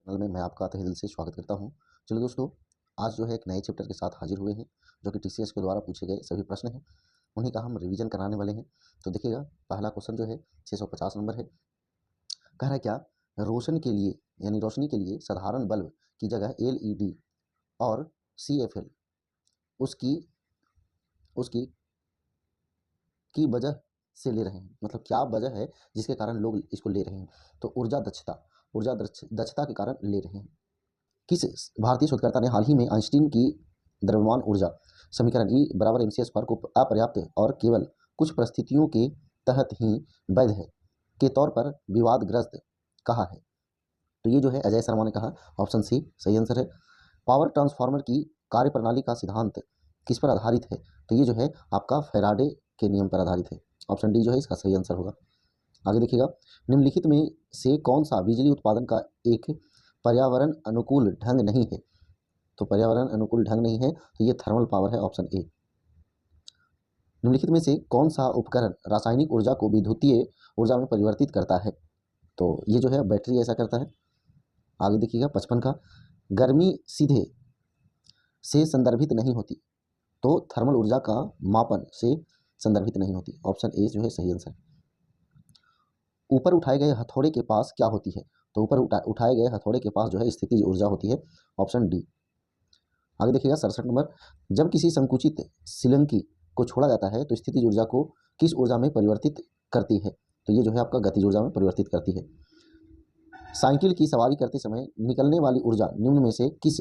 Channel में मैं आपका तहे दिल से स्वागत करता हूं। चलिए दोस्तों, आज जो है एक नए चैप्टर के साथ हाजिर हुए हैं, जो कि टीसीएस के द्वारा पूछे गए सभी प्रश्न हैं, उन्हीं का हम रिवीजन कराने वाले हैं। तो देखिएगा, पहला क्वेश्चन जो है 650 नंबर है। कह रहा है क्या, रोशन के लिए यानी रोशनी के लिए साधारण बल्ब की जगह एलईडी और सीएफएल उसकी उसकी की वजह से ले रहे हैं। मतलब क्या वजह है जिसके कारण लोग इसको ले रहे हैं? तो ऊर्जा दक्षता के कारण ले रहे हैं। किस भारतीय शोधकर्ता ने हाल ही में आइंस्टीन की द्रव्यमान ऊर्जा समीकरण ई बराबर एम सी स्क्वायर को अपर्याप्त और केवल कुछ परिस्थितियों के तहत ही वैध है के तौर पर विवादग्रस्त कहा है? तो ये जो है अजय शर्मा ने कहा। ऑप्शन सी सही आंसर है। पावर ट्रांसफार्मर की कार्यप्रणाली का सिद्धांत किस पर आधारित है? तो ये जो है आपका फैराडे के नियम पर आधारित है। ऑप्शन डी जो है इसका सही आंसर होगा। आगे देखिएगा, निम्नलिखित में से कौन सा बिजली उत्पादन का एक पर्यावरण अनुकूल ढंग नहीं है? तो पर्यावरण अनुकूल ढंग नहीं है, तो ये थर्मल पावर है, ऑप्शन ए। निम्नलिखित में से कौन सा उपकरण रासायनिक ऊर्जा को विद्युतीय ऊर्जा में परिवर्तित करता है? तो ये जो है बैटरी ऐसा करता है। आगे देखिएगा 55 का, गर्मी सीधे से संदर्भित नहीं होती, तो थर्मल ऊर्जा का मापन से संदर्भित नहीं होती। ऑप्शन ए जो है सही आंसर। ऊपर उठाए गए हथौड़े के पास क्या होती है? तो ऊपर उठाए गए हथौड़े के पास जो है स्थितिज ऊर्जा होती है। Option D. आगे देखिएगा 67 नंबर, जब किसी संकुचित सिलंकी को छोड़ा जाता है तो स्थितिज ऊर्जा को किस ऊर्जा में परिवर्तित करती है? तो ये जो है आपका गतिज ऊर्जा में परिवर्तित करती है। साइकिल की सवारी करते समय निकलने वाली ऊर्जा निम्न में से किस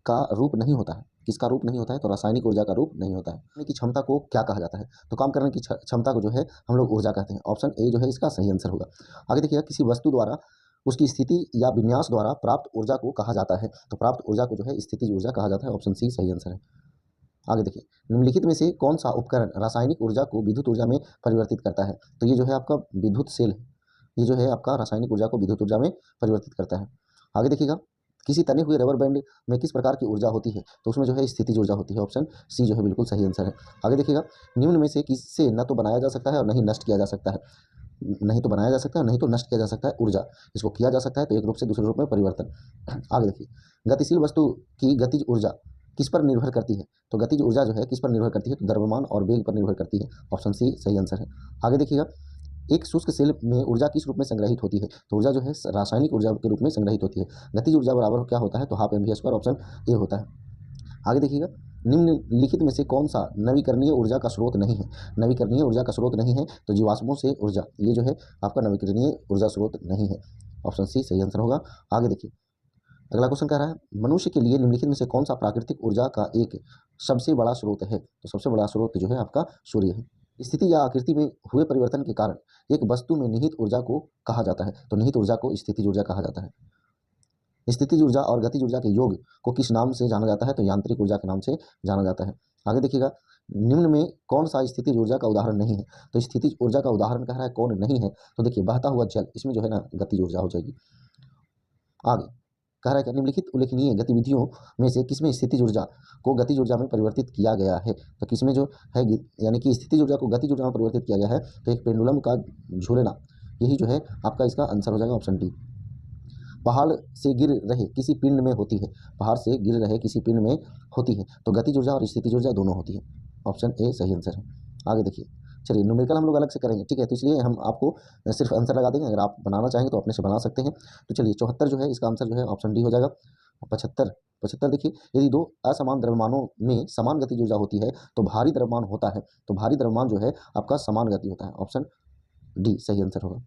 का रूप नहीं होता है? किसका रूप नहीं होता है? तो रासायनिक ऊर्जा का रूप नहीं होता है। करने की क्षमता को क्या कहा जाता है? तो काम करने की क्षमता को जो है हम लोग ऊर्जा कहते हैं। ऑप्शन ए जो है इसका सही आंसर होगा। आगे देखिएगा, किसी वस्तु द्वारा उसकी स्थिति या विन्यास द्वारा प्राप्त ऊर्जा को कहा जाता है? तो प्राप्त ऊर्जा को जो है स्थितिज ऊर्जा कहा जाता है। ऑप्शन सी सही आंसर है। आगे देखिए, निम्नलिखित में से कौन सा उपकरण रासायनिक ऊर्जा को विद्युत ऊर्जा में परिवर्तित करता है? तो ये जो है आपका विद्युत सेल है। ये जो है आपका रासायनिक ऊर्जा को विद्युत ऊर्जा में परिवर्तित करता है। आगे देखिएगा, किसी तने हुए रबर बैंड में किस प्रकार की ऊर्जा होती है? तो उसमें जो है स्थितिज ऊर्जा होती है। ऑप्शन सी जो है बिल्कुल सही आंसर है। आगे देखिएगा, निम्न में से किससे न तो बनाया जा सकता है और नहीं नष्ट किया जा सकता है? नहीं तो बनाया जा सकता है, नहीं तो नष्ट किया जा सकता है ऊर्जा। इसको किया जा सकता है तो एक रूप से दूसरे रूप में परिवर्तन। आगे देखिए, गतिशील वस्तु की गतिज ऊर्जा किस पर निर्भर करती है? तो गतिज ऊर्जा जो है किस पर निर्भर करती है? तो द्रव्यमान और वेग पर निर्भर करती है। ऑप्शन सी सही आंसर है। आगे देखिएगा, एक शुष्क सेल में ऊर्जा किस रूप में संग्रहित होती है? तो ऊर्जा जो है रासायनिक ऊर्जा के रूप में संग्रहित होती है। गतिज ऊर्जा बराबर क्या होता है? तो half M V square. Option A होता है। आगे देखिएगा, निम्नलिखित में से कौन सा नवीकरणीय ऊर्जा का स्रोत नहीं है? नवीकरणीय ऊर्जा का स्रोत नहीं है, तो जीवाश्मों से ऊर्जा, ये जो है आपका नवीकरणीय ऊर्जा स्रोत नहीं है। ऑप्शन सी सही आंसर होगा। आगे देखिए, अगला क्वेश्चन कह रहा है, मनुष्य के लिए निम्नलिखित में से कौन सा प्राकृतिक ऊर्जा का एक सबसे बड़ा स्रोत है? तो सबसे बड़ा स्रोत जो है आपका सूर्य है। स्थिति या आकृति में हुए परिवर्तन के कारण एक वस्तु में निहित ऊर्जा को कहा जाता है? तो निहित ऊर्जा को स्थितिज ऊर्जा कहा जाता है। स्थितिज ऊर्जा और गतिज ऊर्जा के योग को किस नाम से जाना जाता है? तो यांत्रिक ऊर्जा के नाम से जाना जाता है। आगे देखिएगा, निम्न में कौन सा स्थितिज ऊर्जा का उदाहरण नहीं है? तो स्थितिज ऊर्जा का उदाहरण कह रहा है कौन नहीं है? तो देखिए, बहता हुआ जल, इसमें जो है ना गतिज ऊर्जा हो जाएगी। आगे कह रहा है कि निम्नलिखित उल्लेखनीय गतिविधियों में से किसमें स्थितिज ऊर्जा को गतिज ऊर्जा में परिवर्तित किया गया है? तो किसमें जो है यानी कि स्थितिज ऊर्जा को गतिज ऊर्जा में परिवर्तित किया गया है? तो एक पेंडुलम का झूलना, यही जो है आपका इसका आंसर हो जाएगा। Option D. पहाड़ से गिर रहे किसी पिंड में होती है? पहाड़ से गिर रहे किसी पिंड में होती है, तो गतिज ऊर्जा और स्थितिज ऊर्जा दोनों होती है। ऑप्शन ए सही आंसर है। आगे देखिए, चलिए न्यूमेरिकल हम लोग अलग से करेंगे, ठीक है, तो इसलिए हम आपको सिर्फ आंसर लगा देंगे। अगर आप बनाना चाहेंगे तो अपने से बना सकते हैं। तो चलिए 74 जो है इसका आंसर जो है ऑप्शन डी हो जाएगा। 75 75 देखिए, यदि दो असमान द्रव्यमानों में समान गतिज ऊर्जा होती है तो भारी द्रव्यमान होता है, तो भारी द्रव्यमान जो है आपका समान गति होता है। ऑप्शन डी सही आंसर होगा।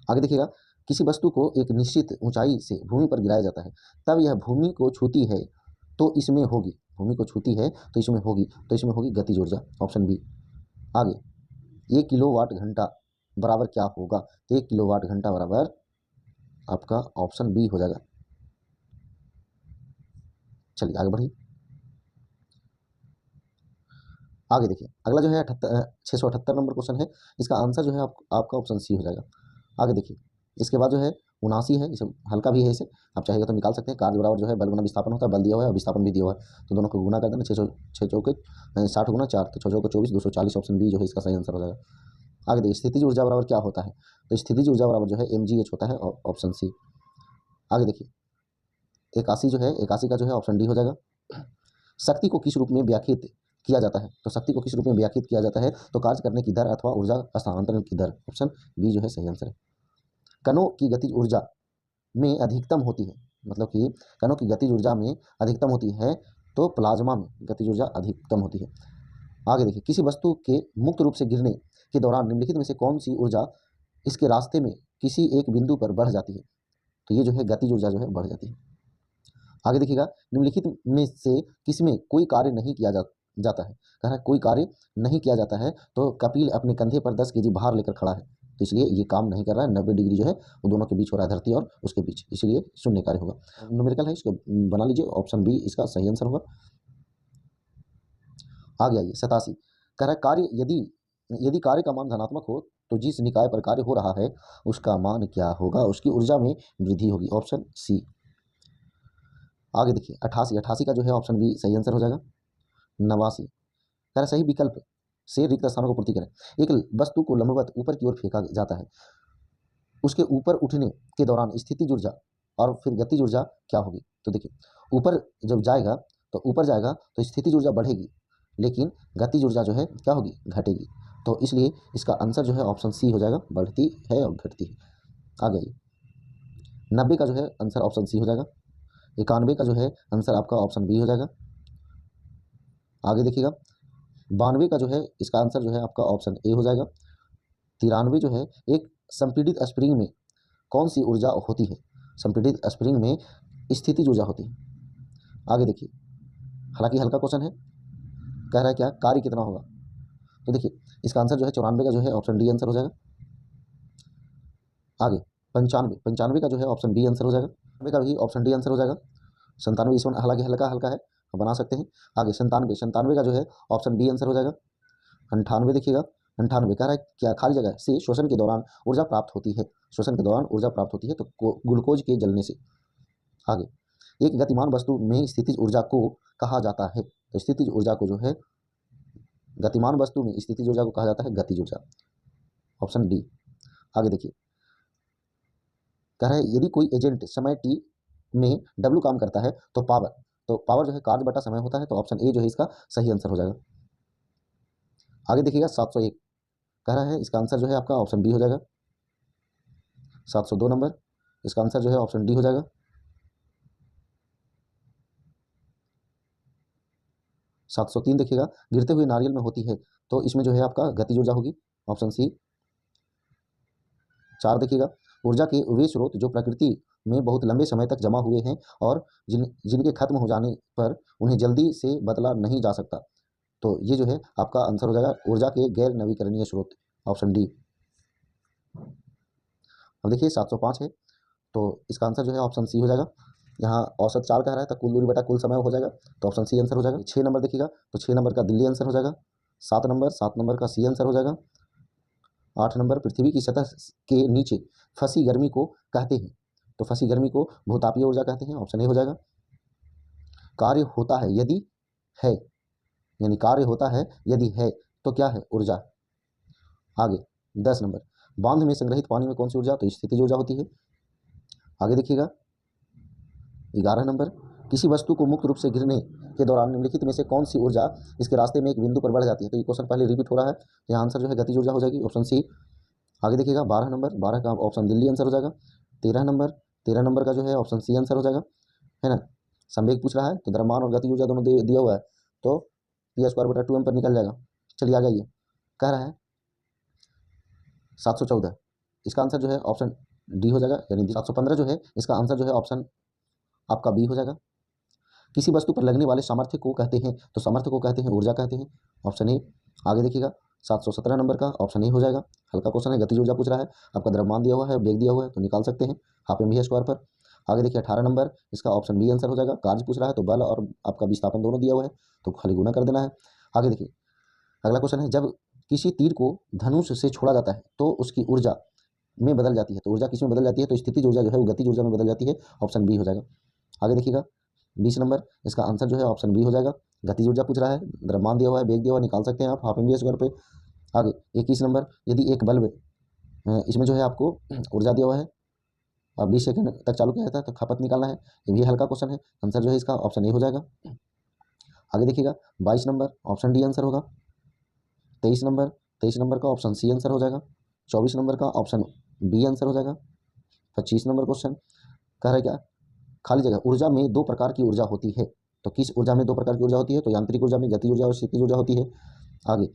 आगे देखिएगा, किसी वस्तु को एक निश्चित ऊंचाई से भूमि पर गिराया जाता है, तब यह भूमि को छूती है तो इसमें होगी, भूमि को छूती है तो इसमें होगी गतिज ऊर्जा। Option B. आगे, 1 किलोवाट घंटा बराबर क्या होगा? तो 1 किलोवाट घंटा बराबर आपका ऑप्शन बी हो जाएगा। चलिए आगे बढ़िए। आगे देखिए, अगला जो है 678 नंबर क्वेश्चन है। इसका आंसर जो है आपका ऑप्शन सी हो जाएगा। आगे देखिए, इसके बाद जो है 79 है, इसे हल्का भी है, इसे आप चाहेगा तो निकाल सकते हैं। कार्य बराबर जो है बल गुना विस्थापन होता है, बल दिया हुआ है और विस्थापन भी दिया हुआ है, तो दोनों को गुना कर देना। 6 चौके 60 गुना 4, तो 6 चौके 24, 240। ऑप्शन बी जो है इसका सही आंसर हो जाएगा। आगे देखिए, स्थितिज ऊर्जा बराबर क्या होता है? तो स्थितिज ऊर्जा बराबर जो है mgh होता है। Option C. आगे देखिए, एकासी जो है, एकासी का जो है ऑप्शन डी हो जाएगा। शक्ति को किस रूप में व्याख्यात किया जाता है? तो शक्ति को किस रूप में व्याख्यात किया जाता है? तो कार्य करने की दर अथवा ऊर्जा हस्तांतरण की दर, ऑप्शन बी जो है सही आंसर है। कणों की गतिज ऊर्जा में अधिकतम होती है, मतलब कि कणों की गतिज ऊर्जा में अधिकतम होती है तो प्लाज्मा में गतिज ऊर्जा अधिकतम होती है। आगे देखिए, किसी वस्तु के मुक्त रूप से गिरने के दौरान निम्नलिखित में से कौन सी ऊर्जा इसके रास्ते में किसी एक बिंदु पर बढ़ जाती है? तो ये जो है गतिज ऊर्जा जो है बढ़ जाती है। आगे देखिएगा, निम्नलिखित में से किसमें कोई कार्य नहीं किया जाता है? कह रहा है कोई कार्य नहीं किया जाता है, तो कपिल अपने कंधे पर 10 केजी भार लेकर खड़ा है, तो इसलिए ये काम नहीं कर रहा है। 90 डिग्री जो है वो दोनों के बीच हो रहा है, धरती और उसके बीच, इसलिए शून्य कार्य होगा। न्यूमेरिकल है, इसको बना लीजिए, ऑप्शन बी इसका सही आंसर होगा। आगे आइए 87, कह रहा है कार्य यदि यदि कार्य का मान धनात्मक हो तो जिस निकाय पर कार्य हो रहा है उसका मान क्या होगा? उसकी ऊर्जा में वृद्धि होगी, ऑप्शन सी। आगे देखिए 88, 88 का जो है ऑप्शन बी सही आंसर हो जाएगा। 89, कह रहा सही विकल्प से रिक्त स्थानों को पूर्ति करें। एक वस्तु को लंबवत ऊपर की ओर फेंका जाता है, उसके ऊपर उठने के दौरान स्थितिज ऊर्जा और फिर गतिज ऊर्जा क्या होगी? तो देखिए, ऊपर जब जाएगा तो ऊपर जाएगा तो स्थितिज ऊर्जा बढ़ेगी, लेकिन गतिज ऊर्जा जो है क्या होगी? घटेगी। तो इसलिए इसका आंसर जो है ऑप्शन सी हो जाएगा, बढ़ती है और घटती है। आ गई 90 का जो है आंसर ऑप्शन सी हो जाएगा। 91 का जो है आंसर आपका ऑप्शन बी हो जाएगा। आगे देखिएगा 92 का जो है इसका आंसर जो है आपका ऑप्शन ए हो जाएगा। 93 जो है, एक संपीड़ित स्प्रिंग में कौन सी ऊर्जा होती है? संपीड़ित स्प्रिंग में स्थितिज ऊर्जा होती है। आगे देखिए, हालांकि हल्का क्वेश्चन है, कह रहा है क्या कार्य कितना होगा? तो देखिए इसका आंसर जो है 94 का जो है ऑप्शन डी आंसर हो जाएगा। आगे 95, 95 का जो है ऑप्शन बी आंसर हो जाएगा। 95 का भी ऑप्शन डी आंसर हो जाएगा। 97 इसमें हालांकि हल्का हल्का है, बना सकते हैं। आगे 97, 97 का जो है ऑप्शन बी आंसर हो जाएगा। 98 देखिएगा, 98 कह रहा है क्या खाली जगह से श्वसन के दौरान ऊर्जा प्राप्त होती है? श्वसन के दौरान ऊर्जा प्राप्त होती है तो ग्लूकोज के जलने से। आगे, एक गतिमान वस्तु में स्थितिज ऊर्जा को कहा जाता है, तो स्थितिज ऊर्जा को जो है गतिमान वस्तु में स्थितिज ऊर्जा को कहा जाता है गतिज ऊर्जा, ऑप्शन डी। आगे देखिए, कह रहा है यदि कोई एजेंट समय टी में डब्ल्यू काम करता है तो पावर जो है कार्य बटा समय होता है, तो ऑप्शन ए जो है इसका सही आंसर हो जाएगा। आगे देखिएगा 701, कह रहा है इसका आंसर जो है आपका ऑप्शन बी हो जाएगा। 702 नंबर, इसका आंसर जो है ऑप्शन डी हो जाएगा। 703 देखिएगा, गिरते हुए नारियल में होती है, तो इसमें जो है आपका गतिज ऊर्जा होगी, ऑप्शन सी। 4 देखिएगा, ऊर्जा के वे स्रोत जो प्रकृति में बहुत लंबे समय तक जमा हुए हैं और जिनके खत्म हो जाने पर उन्हें जल्दी से बदला नहीं जा सकता, तो ये जो है आपका आंसर हो जाएगा ऊर्जा के गैर नवीकरणीय स्रोत, ऑप्शन डी। अब देखिए 705 है, तो इसका आंसर जो है ऑप्शन सी हो जाएगा। यहाँ औसत 4 कह रहा है तो कुल दूरी बटा कुल समय हो जाएगा, तो ऑप्शन सी आंसर हो जाएगा। 6 नंबर देखिएगा, तो 6 नंबर का दिल्ली आंसर हो जाएगा। 7 नंबर का सी आंसर हो जाएगा। 8 नंबर, पृथ्वी की सतह के नीचे फंसी गर्मी को कहते हैं, तो फंसी गर्मी को भूतापीय ऊर्जा कहते हैं, ऑप्शन ए हो जाएगा। कार्य होता है यदि है, यानी कार्य होता है यदि है तो क्या है? ऊर्जा। आगे 10 नंबर, बांध में संग्रहित पानी में कौन सी ऊर्जा? तो स्थितिज ऊर्जा होती है। आगे देखिएगा 11 नंबर, किसी वस्तु को मुक्त रूप से गिरने के दौरान निम्नलिखित में से कौन सी ऊर्जा इसके रास्ते में एक बिंदु पर बढ़ जाती है? तो ये क्वेश्चन पहले रिपीट हो रहा है, तो यहाँ आंसर जो है गतिज ऊर्जा हो जाएगी, ऑप्शन सी। आगे देखिएगा 12 नंबर, 12 का ऑप्शन दिल्ली आंसर हो जाएगा। 13 नंबर का जो है ऑप्शन सी आंसर हो जाएगा, है ना। संवेग पूछ रहा है तो द्रव्यमान और गतिज ऊर्जा दोनों दिया हुआ है, तो p²/2m पर निकल जाएगा। चलिए आगे आइए, कह रहा है 714, इसका आंसर जो है ऑप्शन डी हो जाएगा, यानी 715 जो है इसका आंसर जो है ऑप्शन आपका बी हो जाएगा। किसी वस्तु पर लगने वाले सामर्थ्य को कहते हैं, तो सामर्थ्य को कहते हैं ऊर्जा कहते हैं, ऑप्शन ए। आगे देखिएगा 717 नंबर का ऑप्शन ए हो जाएगा, हल्का क्वेश्चन है, गतिज ऊर्जा पूछ रहा है, आपका द्रव्यमान दिया हुआ है, वेग दिया हुआ है, तो निकाल सकते हैं हाफ mv² पर। आगे देखिए 18 नंबर, इसका ऑप्शन बी आंसर हो जाएगा, कार्य पूछ रहा है तो बल और आपका विस्थापन दोनों दिया हुआ है, तो खाली गुना कर देना है। आगे देखिए अगला क्वेश्चन है, जब किसी तीर को धनुष से छोड़ा जाता है तो उसकी ऊर्जा में बदल जाती है, तो ऊर्जा किस में बदल जाती है? तो स्थितिज ऊर्जा जो है वो गतिज ऊर्जा में बदल जाती है, ऑप्शन बी हो जाएगा। आगे देखिएगा 20 नंबर, इसका आंसर जो है ऑप्शन बी हो जाएगा, गतिज ऊर्जा पूछ रहा है, द्रव्यमान दिया हुआ है, वेग दिया हुआ है, निकाल सकते हैं आप हाफ mv² पे। आगे 21 नंबर, यदि एक बल्ब इसमें जो है आपको ऊर्जा दिया हुआ है और 20 सेकंड तक चालू किया जाता है तो खपत निकालना है। ये भी हल्का क्वेश्चन है। आंसर जो है इसका ऑप्शन ए हो जाएगा। आगे देखिएगा 22 नंबर ऑप्शन डी आंसर होगा। 23 नंबर का ऑप्शन सी आंसर हो जाएगा। 24 नंबर का ऑप्शन बी आंसर हो जाएगा। 25 नंबर क्वेश्चन कह रहा है क्या, खाली जगह ऊर्जा में दो प्रकार की ऊर्जा होती है। तो किस ऊर्जा में दो प्रकार की ऊर्जा होती है, तो यांत्रिक ऊर्जा में गतिज ऊर्जा और स्थितिज ऊर्जा होती है। आगे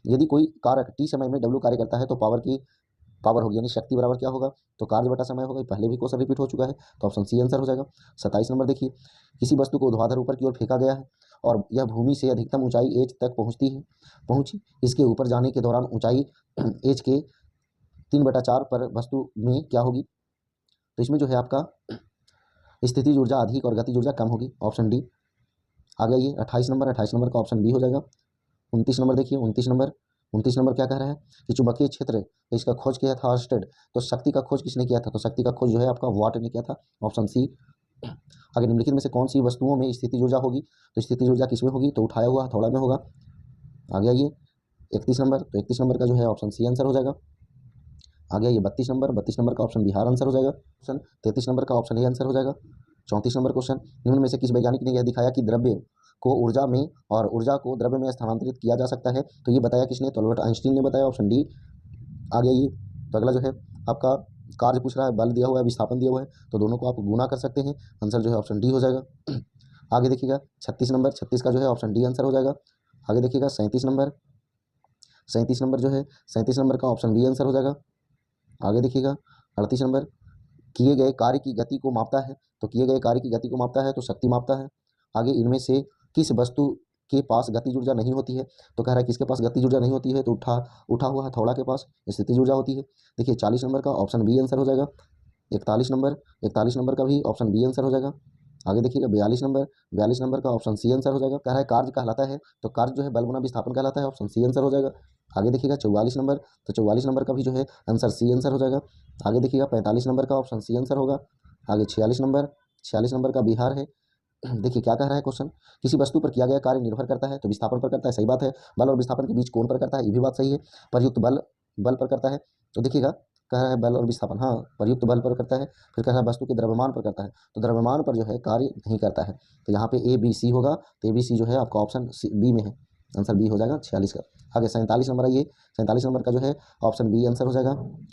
यदि कोई कारक टी समय में डब्ल्यू कार्य करता है तो पावर होगी यानी शक्ति बराबर क्या होगा, तो कार्य बटा समय होगा। पहले भी क्वेश्चन रिपीट हो चुका है तो ऑप्शन सी आंसर हो जाएगा। 27 नंबर देखिए, किसी वस्तु को ऊर्ध्वाधर ऊपर की ओर फेंका गया है और यह भूमि से अधिकतम ऊंचाई एच तक पहुंची। इसके ऊपर जाने के दौरान ऊंचाई एच के 3/4 पर वस्तु में क्या होगी, तो इसमें जो है आपका स्थितिज ऊर्जा अधिक और गतिज ऊर्जा कम होगी, ऑप्शन डी। आ गया ये 28 नंबर का ऑप्शन बी हो जाएगा। 29 नंबर देखिए, 29 नंबर क्या कह रहा है कि चुंबकीय क्षेत्र इसका खोज किया था हॉर्स्टेड, तो शक्ति का खोज किसने किया था, तो शक्ति का खोज जो है आपका वाट ने किया था, ऑप्शन सी। आगे निम्नलिखित में से कौन सी वस्तुओं में स्थितिज ऊर्जा होगी, तो स्थितिज ऊर्जा किसमें होगी, तो उठाया हुआ हथौड़ा में होगा। आ गया ये 31 नंबर, तो 31 नंबर का जो है ऑप्शन सी आंसर हो जाएगा। आ गया ये 32 नंबर का ऑप्शन बिहार आंसर हो जाएगा। ऑप्शन 33 नंबर का ऑप्शन ए आंसर हो जाएगा। 34 नंबर क्वेश्चन, निम्न में से किस वैज्ञानिक ने यह दिखाया कि द्रव्य को ऊर्जा में और ऊर्जा को द्रव्य में स्थानांतरित किया जा सकता है, तो ये बताया किसने, तो अल्बर्ट आइंस्टीन ने बताया, ऑप्शन डी। आ गया ये, तो अगला जो है आपका कार्य पूछ रहा है, बल दिया हुआ है, विस्थापन दिया हुआ है, तो दोनों को आप गुणा कर सकते हैं, आंसर जो है ऑप्शन डी हो जाएगा। आगे देखिएगा 36 नंबर, 36 का जो है ऑप्शन डी आंसर हो जाएगा। आगे देखिएगा 37 नंबर, 37 नंबर जो है 37 नंबर का ऑप्शन बी आंसर हो जाएगा। आगे देखिएगा 38 नंबर, किए गए कार्य की गति को मापता है, तो किए गए कार्य की गति को मापता है तो शक्ति मापता है। आगे इनमें से किस वस्तु के पास गतिज ऊर्जा नहीं होती है, तो कह रहा है किसके पास गतिज ऊर्जा नहीं होती है, तो उठा हुआ हथौड़ा के पास स्थितिज ऊर्जा होती है। देखिए 40 नंबर का ऑप्शन बी आंसर हो जाएगा। 41 नंबर का भी ऑप्शन बी आंसर हो जाएगा। आगे देखिएगा 42 नंबर का ऑप्शन सी आंसर हो जाएगा। कह रहा है कार्य कहलाता है, तो कार्य जो है बल गुना विस्थापन कहलाता है, ऑप्शन सी आंसर हो जाएगा। आगे देखिएगा 44 नंबर, तो 44 नंबर का भी जो है आंसर सी आंसर हो जाएगा। आगे देखिएगा 45 नंबर का ऑप्शन सी आंसर होगा। आगे 46 नंबर का बिहार है। देखिए क्या कह रहा है क्वेश्चन, किसी वस्तु पर किया गया कार्य निर्भर करता है, तो विस्थापन पर करता है, सही बात है। बल और विस्थापन के बीच कोण पर करता है, ये भी बात सही है। प्रयुक्त बल पर करता है, तो देखिएगा कह रहा है बल और विस्थापन, हाँ प्रयुक्त बल पर करता है। फिर कह रहा है वस्तु के द्रव्यमान पर करता है, तो द्रव्यमान पर जो है कार्य नहीं करता है, तो यहाँ पे ए बी सी होगा, तो ए बी सी जो है आपका ऑप्शन बी में है, आंसर बी हो जाएगा 46 का। आगे 47 नंबर आइए, 47 नंबर का जो है ऑप्शन बी आंसर हो जाएगा।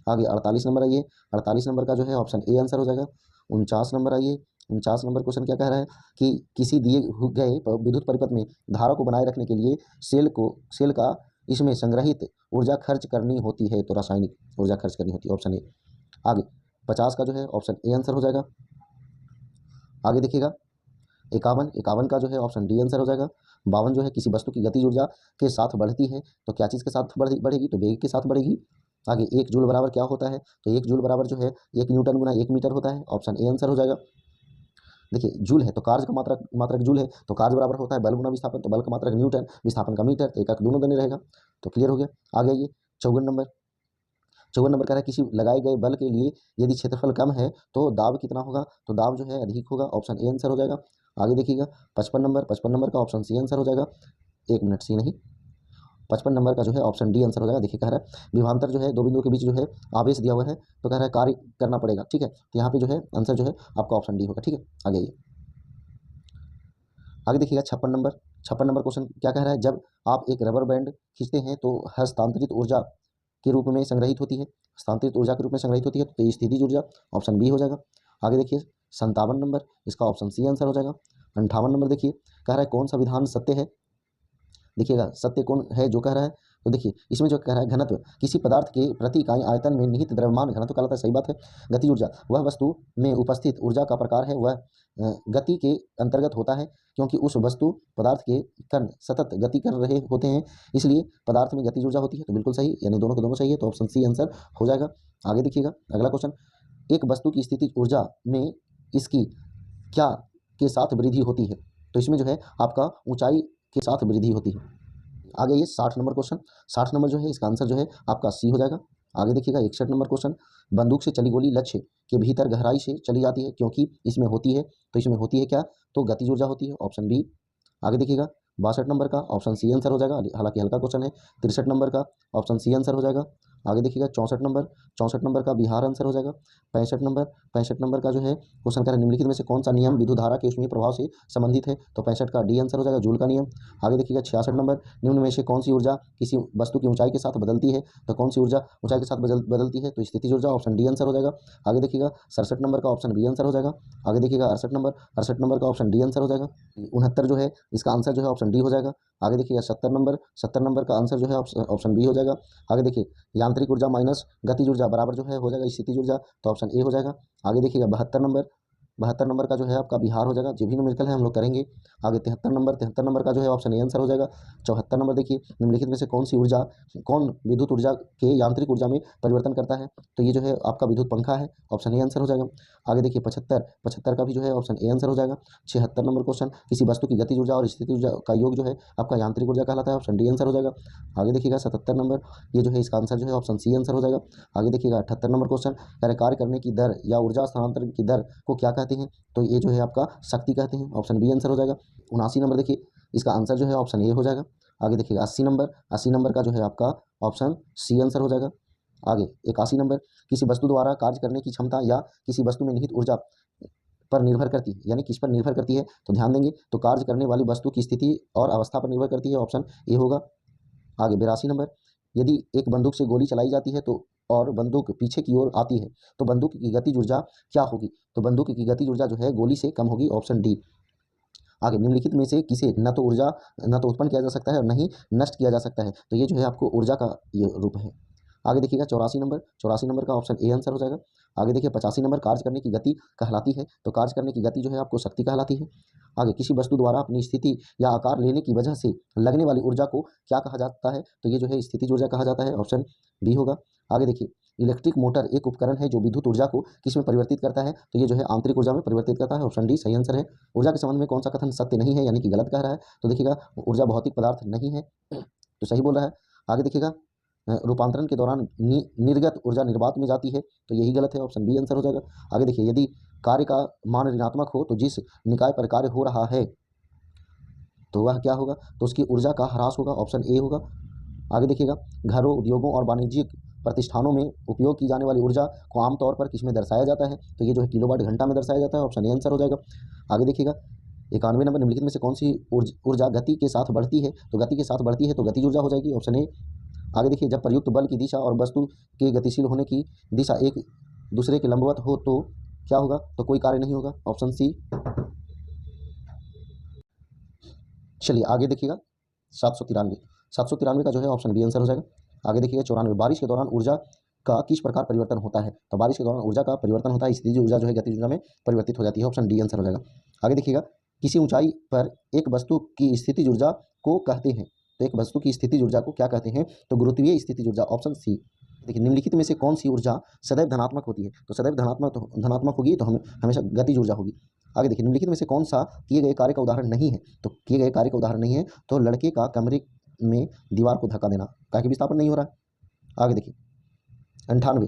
आगे 48 नंबर आइए, 48 नंबर का जो है ऑप्शन ए आंसर हो जाएगा। 49 नंबर आइए, 49 नंबर क्वेश्चन क्या कह रहा है कि किसी दिए गए विद्युत परिपथ में धारा को बनाए रखने के लिए सेल का इसमें संग्रहित ऊर्जा खर्च करनी होती है, तो रासायनिक ऊर्जा खर्च करनी होती है, ऑप्शन ए। आगे 50 का जो है ऑप्शन ए आंसर हो जाएगा। आगे देखिएगा 51 का जो है ऑप्शन डी आंसर हो जाएगा। 52 जो है किसी वस्तु की गतिज ऊर्जा के साथ बढ़ती है, तो क्या चीज़ के साथ बढ़ेगी, तो वेग के साथ बढ़ेगी। आगे 1 जूल बराबर क्या होता है, तो 1 जूल बराबर जो है 1 न्यूटन गुना 1 मीटर होता है, ऑप्शन ए आंसर हो जाएगा। देखिए जूल है तो कार्य का मात्रक जूल है, तो कार्य बराबर होता है बल गुना विस्थापन, तो बल का मात्रक न्यूटन, विस्थापन का मीटर, तो एक दोनों देने रहेगा, तो क्लियर हो गया। आगे ये 54 नंबर कह रहा है किसी लगाए गए बल के लिए यदि क्षेत्रफल कम है तो दाब कितना होगा, तो दाब जो है अधिक होगा, ऑप्शन ए आंसर हो जाएगा। आगे देखिएगा 55 नंबर का ऑप्शन सी आंसर हो जाएगा। 1 मिनट, सी नहीं 55 नंबर का जो है ऑप्शन डी आंसर हो जाएगा। देखिए कह रहा है विभवांतर जो है दो बिंदुओं के बीच जो है आवेश दिया हुआ है, तो कह रहा है कार्य करना पड़ेगा, ठीक है, तो यहाँ पे जो है आंसर जो है आपका ऑप्शन डी होगा, ठीक है। आगे ये आगे देखिएगा 56 नंबर क्वेश्चन क्या कह रहा है, जब आप एक रबर बैंड खींचते हैं तो हस्तांतरित ऊर्जा के रूप में संग्रहित होती है, हस्तांतरित ऊर्जा के रूप में संग्रहित होती है, तो ये स्थितिज ऊर्जा, ऑप्शन बी हो जाएगा। आगे देखिए 57 नंबर, इसका ऑप्शन सी आंसर हो जाएगा। 58 नंबर देखिए कह रहा है कौन सा विधान सत्य है, देखिएगा सत्य कौन है जो कह रहा है, तो देखिए इसमें जो कह रहा है घनत्व किसी पदार्थ के प्रति इकाई आयतन में निहित द्रव्यमान घनत्व कहलाता है, सही बात है। गति ऊर्जा वह वस्तु में उपस्थित ऊर्जा का प्रकार है, वह गति के अंतर्गत होता है, क्योंकि उस वस्तु पदार्थ के कण सतत गति कर रहे होते हैं, इसलिए पदार्थ में गति ऊर्जा होती है, तो बिल्कुल सही, यानी दोनों के दोनों सही है, तो ऑप्शन सी आंसर हो जाएगा। आगे देखिएगा अगला क्वेश्चन, एक वस्तु की स्थितिज ऊर्जा में इसकी क्या के साथ वृद्धि होती है, तो इसमें जो है आपका ऊंचाई के साथ वृद्धि होती है। आगे ये 60 नंबर क्वेश्चन, 60 नंबर जो है इसका आंसर जो है आपका सी हो जाएगा। आगे देखिएगा 61 नंबर क्वेश्चन, बंदूक से चली गोली लक्ष्य के भीतर गहराई से चली जाती है क्योंकि इसमें होती है, तो इसमें होती है क्या, तो गतिज ऊर्जा होती है, ऑप्शन बी। आगे देखिएगा 62 नंबर का ऑप्शन सी आंसर हो जाएगा, हालांकि हल्का क्वेश्चन है। 63 नंबर का ऑप्शन सी आंसर हो जाएगा। आगे देखिएगा 64 नंबर का बिहार आंसर हो जाएगा। 65 नंबर का जो है क्वेश्चन कह रहा है निम्नलिखित में से कौन सा नियम विद्युत धारा के ऊष्मीय प्रभाव से संबंधित है, तो 65 का डी आंसर हो जाएगा, जूल का नियम। आगे देखिएगा 66 नंबर, निम्न में से कौन सी ऊर्जा किसी वस्तु की ऊंचाई के साथ बदलती है, तो कौन सी ऊर्जा ऊंचाई के साथ बदलती है, तो स्थितिज ऊर्जा, ऑप्शन डी आंसर हो जाएगा। आगे देखिएगा 67 नंबर का ऑप्शन बी आंसर हो जाएगा। आगे देखिएगा 68 नंबर का ऑप्शन डी आंसर हो जाएगा। 69 जो है इसका आंसर जो है ऑप्शन डी हो जाएगा। आगे देखिएगा 70 नंबर का आंसर जो है ऑप्शन बी हो जाएगा। आगे देखिए यांत्रिक ऊर्जा माइनस गतिज ऊर्जा बराबर जो है हो जाएगा स्थितिज ऊर्जा, तो ऑप्शन ए हो जाएगा। आगे देखिएगा 72 नंबर का जो है आपका बिहार हो जाएगा, जो भी न्यूमेरिकल है हम लोग करेंगे। आगे 73 नंबर का जो है ऑप्शन ए आंसर हो जाएगा। 74 नंबर देखिए निम्नलिखित में से कौन विद्युत ऊर्जा के यांत्रिक ऊर्जा में परिवर्तन करता है, तो ये जो है आपका विद्युत पंखा है, ऑप्शन ए आंसर हो जाएगा। आगे देखिए 75 का भी जो है ऑप्शन ए आंसर हो जाएगा। 76 नंबर क्वेश्चन, किसी वस्तु की गतिज ऊर्जा और स्थितिज ऊर्जा का योग जो है आपका यांत्रिक ऊर्जा कहलाता है, ऑप्शन डी आंसर हो जाएगा। आगे देखिएगा 77 नंबर, ये जो है इसका आंसर जो है ऑप्शन सी आंसर हो जाएगा। आगे देखिएगा 78 नंबर क्वेश्चन, कार्य करने की दर या ऊर्जा स्थानांतरण की दर को क्या कहते हैं, तो ये जो है आपका शक्ति कहते हैं, ऑप्शन बी आंसर हो जाएगा। 79 नंबर देखिए इसका आंसर जो है ऑप्शन ए हो जाएगा। आगे देखिएगा 80 नंबर का जो है आपका ऑप्शन सी आंसर हो जाएगा। आगे 81 नंबर, किसी वस्तु द्वारा कार्य करने की क्षमता या किसी वस्तु में निहित ऊर्जा पर निर्भर करती है, यानी किस पर निर्भर करती है, तो ध्यान देंगे तो कार्य करने वाली वस्तु की स्थिति और अवस्था पर निर्भर करती है, ऑप्शन ए होगा। आगे 82 नंबर, यदि एक बंदूक से गोली चलाई जाती है तो और बंदूक पीछे की ओर आती है तो बंदूक की गतिज ऊर्जा क्या होगी, तो बंदूक की गतिज ऊर्जा जो है गोली से कम होगी, ऑप्शन डी। आगे निम्नलिखित में से किसे न तो उत्पन्न किया जा सकता है और न ही नष्ट किया जा सकता है, तो ये जो है आपको ऊर्जा का ये रूप है। आगे देखिएगा 84 नंबर का ऑप्शन ए आंसर हो जाएगा। आगे देखिए 85 नंबर, कार्य करने की गति कहलाती है, तो कार्य करने की गति जो है आपको शक्ति कहलाती है। आगे किसी वस्तु द्वारा अपनी स्थिति या आकार लेने की वजह से लगने वाली ऊर्जा को क्या कहा जाता है, तो ये जो है स्थितिज ऊर्जा कहा जाता है, ऑप्शन बी होगा। आगे देखिए इलेक्ट्रिक मोटर एक उपकरण है जो विद्युत ऊर्जा को किस में परिवर्तित करता है, तो ये जो है आंतरिक ऊर्जा में परिवर्तित करता है, ऑप्शन डी सही आंसर है। ऊर्जा के संबंध में कौन सा कथन सत्य नहीं है, यानी कि गलत कह रहा है, तो देखिएगा ऊर्जा भौतिक पदार्थ नहीं है, तो सही बोल रहा है। आगे देखिएगा रूपांतरण के दौरान निर्गत ऊर्जा निर्वात में जाती है, तो यही गलत है, ऑप्शन बी आंसर हो जाएगा। आगे देखिए यदि कार्य का मान ऋणात्मक हो तो जिस निकाय पर कार्य हो रहा है तो वह क्या होगा, तो उसकी ऊर्जा का ह्रास होगा, ऑप्शन ए होगा। आगे देखिएगा घरों, उद्योगों और वाणिज्यिक प्रतिष्ठानों में उपयोग की जाने वाली ऊर्जा को आमतौर पर किस में दर्शाया जाता है, तो ये जो है किलोवाट घंटा में दर्शाया जाता है, ऑप्शन ए आंसर हो जाएगा। आगे देखिएगा 91 नंबर, निम्नलिखित में से कौन सी ऊर्जा गति के साथ बढ़ती है, तो गति के साथ बढ़ती है तो गतिज ऊर्जा हो जाएगी, ऑप्शन ए। आगे देखिए जब प्रयुक्त बल की दिशा और वस्तु के गतिशील होने की दिशा एक दूसरे के लंबवत हो तो क्या होगा, तो कोई कार्य नहीं होगा, ऑप्शन सी। चलिए आगे देखिएगा 793 का जो है ऑप्शन बी आंसर हो जाएगा। आगे देखिएगा 94, बारिश के दौरान ऊर्जा का किस प्रकार परिवर्तन होता है, तो बारिश के दौरान ऊर्जा का परिवर्तन होता है, स्थितिज ऊर्जा जो है गतिज ऊर्जा में परिवर्तित हो जाती है, ऑप्शन डी आंसर हो जाएगा। आगे देखिएगा किसी ऊंचाई पर एक वस्तु की स्थितिज ऊर्जा को कहते हैं, तो एक वस्तु की स्थितिज ऊर्जा को क्या कहते हैं, तो गुरुत्वीय स्थितिज ऊर्जा, ऑप्शन सी। देखिए निम्नलिखित में से कौन सी ऊर्जा सदैव धनात्मक होती है, तो सदैव धनात्मक होगी तो हमेशा गतिज ऊर्जा होगी। आगे देखिए निम्नलिखित में से कौन सा किए गए कार्य का उदाहरण नहीं है, तो किए गए कार्य का उदाहरण नहीं है तो लड़के का कमरे में दीवार को धक्का देना, काहे कि विस्थापन नहीं हो रहा है। आगे देखिए 98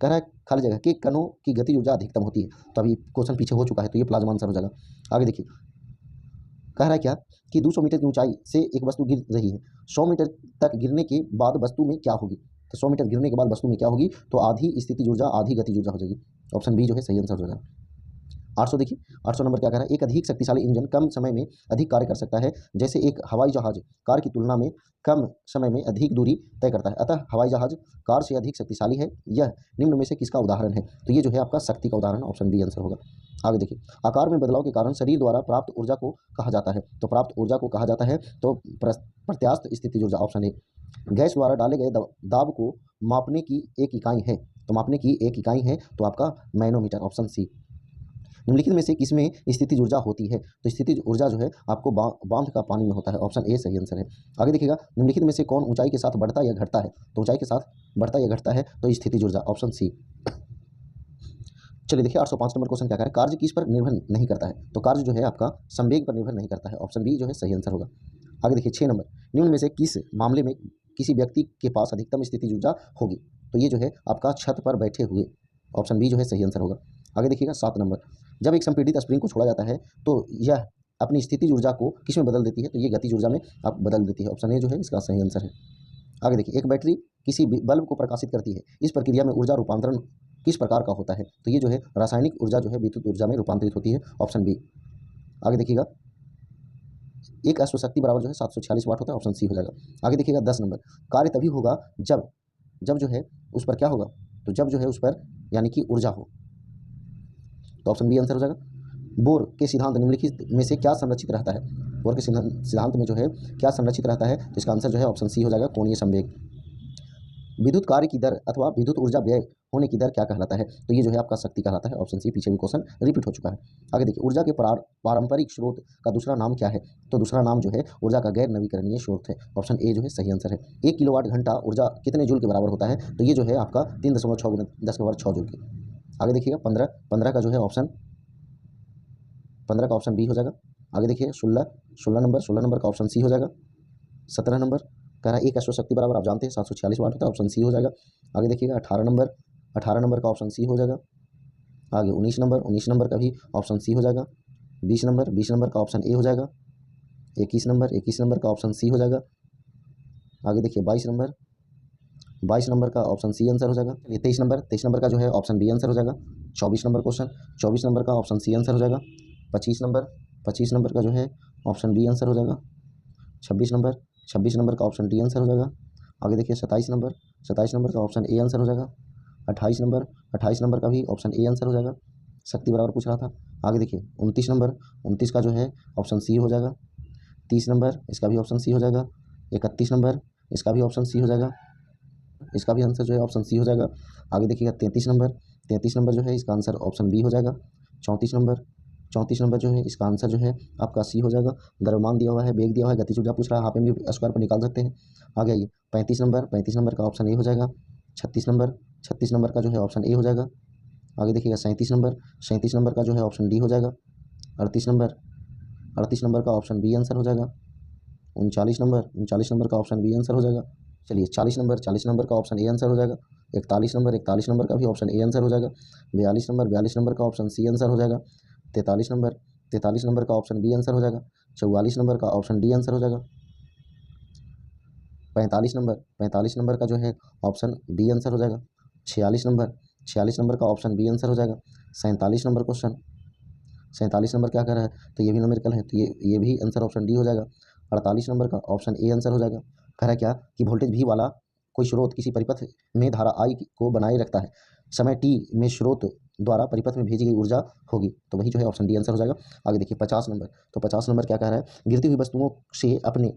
कह रहा है खाली जगह के कणों की गति ऊर्जा अधिकतम होती है, तो अभी क्वेश्चन पीछे हो चुका है तो ये प्लाज्मा आंसर हो जाएगा। आगे देखिए कह रहा है क्या कि 200 मीटर की ऊंचाई से एक वस्तु गिर रही है, 100 मीटर तक गिरने के बाद वस्तु में क्या होगी, तो 100 मीटर गिरने के बाद वस्तु में क्या होगी, तो आधी स्थितिज ऊर्जा आधी गतिज ऊर्जा हो जाएगी, ऑप्शन बी जो है सही आंसर हो जाएगा। 800 देखिए 800 नंबर क्या कह रहा है, एक अधिक शक्तिशाली इंजन कम समय में अधिक कार्य कर सकता है, जैसे एक हवाई जहाज कार की तुलना में कम समय में अधिक दूरी तय करता है, अतः हवाई जहाज कार से अधिक शक्तिशाली है, यह निम्न में से किसका उदाहरण है, तो ये जो है आपका शक्ति का उदाहरण, ऑप्शन बी आंसर होगा। आगे देखिए आकार में बदलाव के कारण शरीर द्वारा प्राप्त ऊर्जा को कहा जाता है, तो प्राप्त ऊर्जा को कहा जाता है तो प्रत्यास्थ स्थितिज ऊर्जा, ऑप्शन ए। गैस द्वारा डाले गए दाब को मापने की एक इकाई है, तो मापने की एक इकाई है तो आपका मैनोमीटर, ऑप्शन सी। निम्नलिखित में से किसमें स्थितिज ऊर्जा होती है, तो स्थितिज ऊर्जा जो है आपको बांध का पानी में होता है, ऑप्शन ए सही आंसर है। आगे देखिएगा निम्नलिखित में से कौन ऊंचाई के साथ बढ़ता या घटता है, तो ऊंचाई के साथ बढ़ता या घटता है तो स्थितिज ऊर्जा, ऑप्शन सी। चलिए देखिए 805 नंबर क्वेश्चन क्या कह रहा है, कार्य किस पर निर्भर नहीं करता है, तो कार्य जो है आपका संवेग पर निर्भर नहीं करता है, ऑप्शन बी जो है सही आंसर होगा। आगे देखिए 6 नंबर, निम्न में से किस मामले में किसी व्यक्ति के पास अधिकतम स्थितिज ऊर्जा होगी, तो ये जो है आपका छत पर बैठे हुए, ऑप्शन बी जो है सही आंसर होगा। आगे देखिएगा 7 नंबर, जब एक संपीड़ित स्प्रिंग को छोड़ा जाता है तो यह अपनी स्थितिज ऊर्जा को किस में बदल देती है, तो ये गतिज ऊर्जा में आप बदल देती है, ऑप्शन ए जो है इसका सही आंसर है। आगे देखिए एक बैटरी किसी बल्ब को प्रकाशित करती है। इस प्रक्रिया में ऊर्जा रूपांतरण किस प्रकार का होता है? तो ये जो है रासायनिक ऊर्जा जो है विद्युत ऊर्जा में रूपांतरित होती है, ऑप्शन बी। आगे देखिएगा, एक अश्वशक्ति बराबर जो है 746 वाट होता है, ऑप्शन सी हो जाएगा। आगे देखिएगा 10 नंबर, कार्य तभी होगा जब जब जो है उस पर क्या होगा? तो जब जो है उस पर यानी कि ऊर्जा हो, तो ऑप्शन बी आंसर हो जाएगा। बोर के सिद्धांत निम्नलिखित में से क्या संरक्षित रहता है? बोर के सिद्धांत में जो है क्या संरक्षित रहता है? तो इसका आंसर जो है ऑप्शन सी हो जाएगा, कोणीय संवेग। विद्युत कार्य की दर अथवा विद्युत ऊर्जा व्यय होने की दर क्या कहलाता है? तो ये जो है आपका शक्ति कहलाता है, ऑप्शन सी। पीछे भी क्वेश्चन रिपीट हो चुका है। आगे देखिए, ऊर्जा के पारंपरिक स्रोत का दूसरा नाम क्या है? तो दूसरा नाम जो है ऊर्जा का गैर नवीकरणीय स्रोत है, ऑप्शन ए जो है सही आंसर है। 1 किलोवाट घंटा ऊर्जा कितने जूल के बराबर होता है? तो ये जो है आपका 3.6 × 10⁻6 जूल की। आगे देखिएगा 15 का जो है ऑप्शन 15 का ऑप्शन बी हो जाएगा। आगे देखिए 16 नंबर का ऑप्शन सी हो जाएगा। 17 नंबर कह रहा है एक अश्वशक्ति बराबर आप जानते हैं 746 वाट होता है, ऑप्शन सी हो जाएगा। आगे देखिएगा 18 नंबर का ऑप्शन सी हो जाएगा। आगे 19 नंबर का भी ऑप्शन सी हो जाएगा। 20 नंबर का ऑप्शन ए हो जाएगा। 21 नंबर का ऑप्शन सी हो जाएगा। आगे देखिए 22 नंबर का ऑप्शन सी आंसर हो जाएगा। ये 23 नंबर का जो है ऑप्शन बी आंसर हो जाएगा। 24 नंबर क्वेश्चन, 24 नंबर का ऑप्शन सी आंसर हो जाएगा। 25 नंबर का जो है ऑप्शन बी आंसर हो जाएगा। 26 नंबर का ऑप्शन डी आंसर हो जाएगा। आगे देखिए 27 नंबर का ऑप्शन ए आंसर हो जाएगा। 28 नंबर का भी ऑप्शन ए आंसर हो जाएगा, शक्ति बराबर पूछ रहा था। आगे देखिए 29 का जो है ऑप्शन सी हो जाएगा। 30 नंबर इसका भी ऑप्शन सी हो जाएगा। 31 नंबर इसका भी ऑप्शन सी हो जाएगा, इसका भी आंसर जो है ऑप्शन सी हो जाएगा। आगे देखिएगा 33 नंबर जो है इसका आंसर ऑप्शन बी हो जाएगा। 34 नंबर जो है इसका आंसर जो है आपका सी हो जाएगा। द्रव्यमान दिया हुआ है, वेग दिया हुआ है, गतिज ऊर्जा पूछ रहा है, आप भी स्क्वायर पर निकाल सकते हैं। आगे आइए 35 नंबर का ऑप्शन ए हो जाएगा। 36 नंबर का जो है ऑप्शन ए हो जाएगा। आगे देखिएगा 37 नंबर का जो है ऑप्शन डी हो जाएगा। 38 नंबर का ऑप्शन बी आंसर हो जाएगा। 39 नंबर का ऑप्शन बी आंसर हो जाएगा। चलिए 40 नंबर का ऑप्शन ए आंसर हो जाएगा। 41 नंबर का भी ऑप्शन ए आंसर हो जाएगा। 42 नंबर का ऑप्शन सी आंसर हो जाएगा। 43 नंबर का ऑप्शन बी आंसर हो जाएगा। 44 नंबर का ऑप्शन डी आंसर हो जाएगा। 45 नंबर का जो है ऑप्शन बी आंसर हो जाएगा। 46 नंबर का ऑप्शन बी आंसर हो जाएगा। 47 नंबर क्वेश्चन, 47 नंबर क्या कह रहा है? तो ये भी न्यूमेरिकल है, तो ये भी आंसर ऑप्शन डी हो जाएगा। 48 नंबर का ऑप्शन ए आंसर हो जाएगा। कह रहा है क्या कि वोल्टेज भी वाला कोई स्रोत किसी परिपथ में धारा आई को बनाए रखता है, समय टी में स्रोत द्वारा परिपथ में भेजी गई ऊर्जा होगी, तो वही जो है ऑप्शन डी आंसर हो जाएगा। आगे देखिए 50 नंबर, तो 50 नंबर क्या कह रहा है? गिरती हुई वस्तुओं से अपने